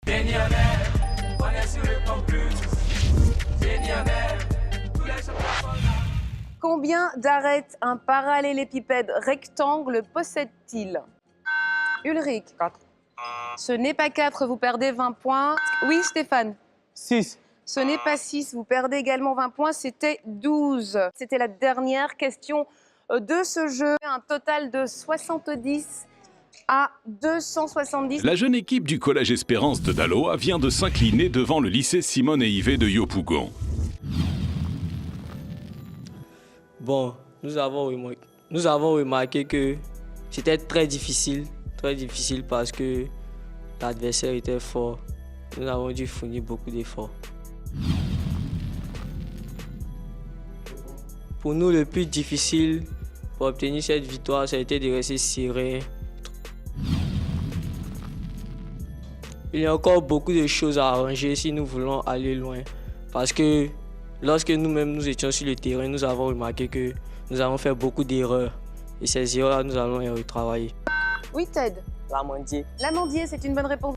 Millionnaire, on est sur le campus. Millionnaire, tous les champions. Combien d'arêtes un parallélépipède rectangle possède-t-il? Ulrich. 4. Ce n'est pas 4, vous perdez 20 points. Oui, Stéphane. 6. Ce n'est pas 6, vous perdez également 20 points, c'était 12. C'était la dernière question de ce jeu. Un total de 70 à 270. La jeune équipe du Collège Espérance de Daloa vient de s'incliner devant le lycée Simone et Yvet de Yopougon. Bon, nous avons remarqué que c'était très difficile parce que l'adversaire était fort. Nous avons dû fournir beaucoup d'efforts. Pour nous, le plus difficile pour obtenir cette victoire, ça a été de rester serein. Il y a encore beaucoup de choses à arranger si nous voulons aller loin. Parce que lorsque nous-mêmes nous étions sur le terrain, nous avons remarqué que nous avons fait beaucoup d'erreurs. Et ces erreurs-là, nous allons y retravailler. Oui, Ted. L'amandier. L'amandier, c'est une bonne réponse.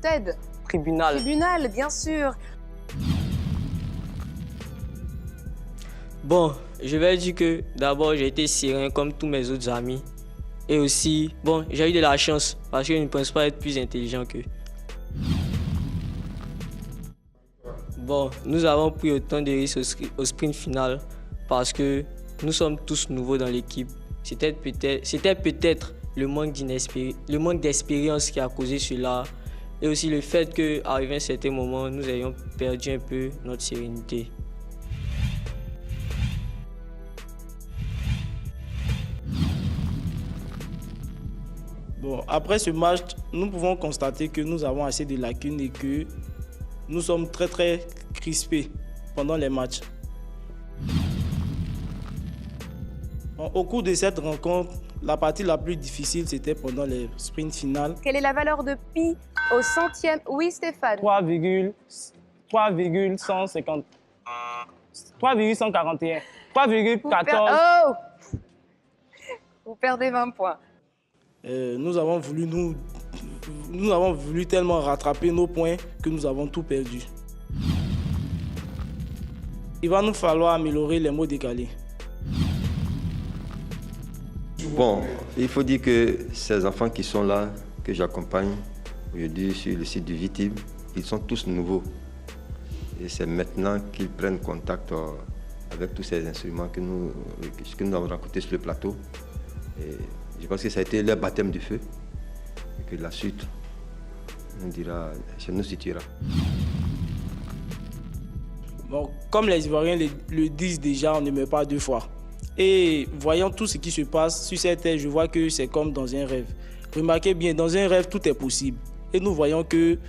Ted. Tribunal. Tribunal, bien sûr. Bon, je vais dire que d'abord, j'ai été serein comme tous mes autres amis. Et aussi, bon, j'ai eu de la chance parce que je ne pense pas être plus intelligent qu'eux. Bon, nous avons pris autant de risques au sprint final parce que nous sommes tous nouveaux dans l'équipe. C'était peut-être le manque d'expérience qui a causé cela. Et aussi le fait qu'arrivé à un certain moment, nous ayons perdu un peu notre sérénité. Bon, après ce match, nous pouvons constater que nous avons assez de lacunes et que nous sommes très crispés pendant les matchs. Bon, au cours de cette rencontre, la partie la plus difficile, c'était pendant les sprints finales. Quelle est la valeur de pi au centième? Oui, Stéphane. 3,150. 3,141. 3,14. Oh! Vous perdez 20 points. Nous avons voulu tellement rattraper nos points que nous avons tout perdu. Il va nous falloir améliorer les mots décalés. Bon, il faut dire que ces enfants qui sont là, que j'accompagne aujourd'hui sur le site du VITIB, ils sont tous nouveaux. Et c'est maintenant qu'ils prennent contact avec tous ces instruments que nous avons rencontrés sur le plateau. Et je pense que ça a été leur baptême du feu. Et que la suite, on dira, ça nous situera. Bon, comme les Ivoiriens le disent déjà, on ne meurt pas deux fois. Et voyant tout ce qui se passe sur cette terre, je vois que c'est comme dans un rêve. Remarquez bien, dans un rêve, tout est possible. Et nous voyons que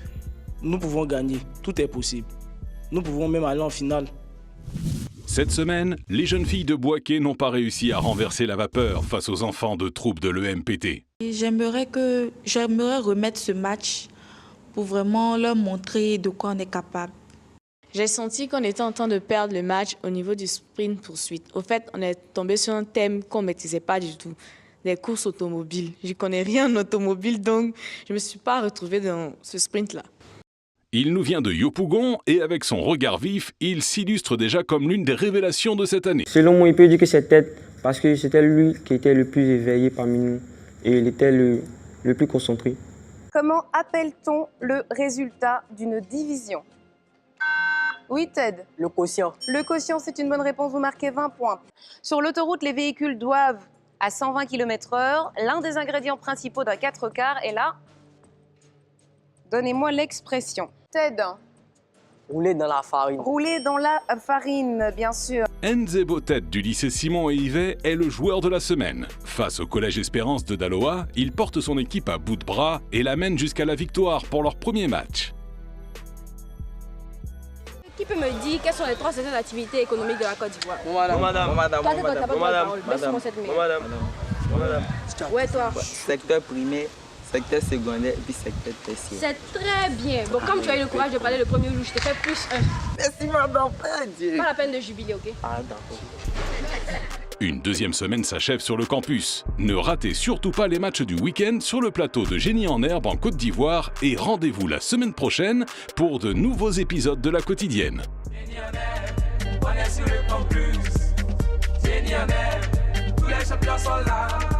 nous pouvons gagner. Tout est possible. Nous pouvons même aller en finale. Cette semaine, les jeunes filles de Bouaké n'ont pas réussi à renverser la vapeur face aux enfants de troupes de l'EMPT. J'aimerais remettre ce match pour vraiment leur montrer de quoi on est capable. J'ai senti qu'on était en train de perdre le match au niveau du sprint poursuite. Au fait, on est tombé sur un thème qu'on ne maîtrisait pas du tout, les courses automobiles. Je ne connais rien en automobile, donc je ne me suis pas retrouvée dans ce sprint-là. Il nous vient de Yopougon et avec son regard vif, il s'illustre déjà comme l'une des révélations de cette année. Selon moi, il peut dire que c'est Ted parce que c'était lui qui était le plus éveillé parmi nous et il était le plus concentré. Comment appelle-t-on le résultat d'une division? Oui, Ted. Le quotient. Le quotient, c'est une bonne réponse, vous marquez 20 points. Sur l'autoroute, les véhicules doivent à 120 km/h. L'un des ingrédients principaux d'un 4x est là. Donnez-moi l'expression. Ted. Rouler dans la farine. Rouler dans la farine, bien sûr. Nzebo Ted du lycée Simon et Yvet est le joueur de la semaine. Face au Collège Espérance de Daloa, il porte son équipe à bout de bras et l'amène jusqu'à la victoire pour leur premier match. Qui peut me dire quelles sont les 3 secteurs d'activité économique de la Côte d'Ivoire? Madame. Ouais, toi. Secteur primaire, secteur secondaire et puis secteur tertiaire. C'est très bien. Bon, comme tu as eu le courage de parler le premier jour, je te fais plus 1. Merci madame. Pas la peine de jubiler, ok? Ah d'accord. Une deuxième semaine s'achève sur le campus. Ne ratez surtout pas les matchs du week-end sur le plateau de Génie en Herbe en Côte d'Ivoire et rendez-vous la semaine prochaine pour de nouveaux épisodes de La Quotidienne. Génie en herbe, on est sur le campus. Génie en herbe, tous les champions sont là.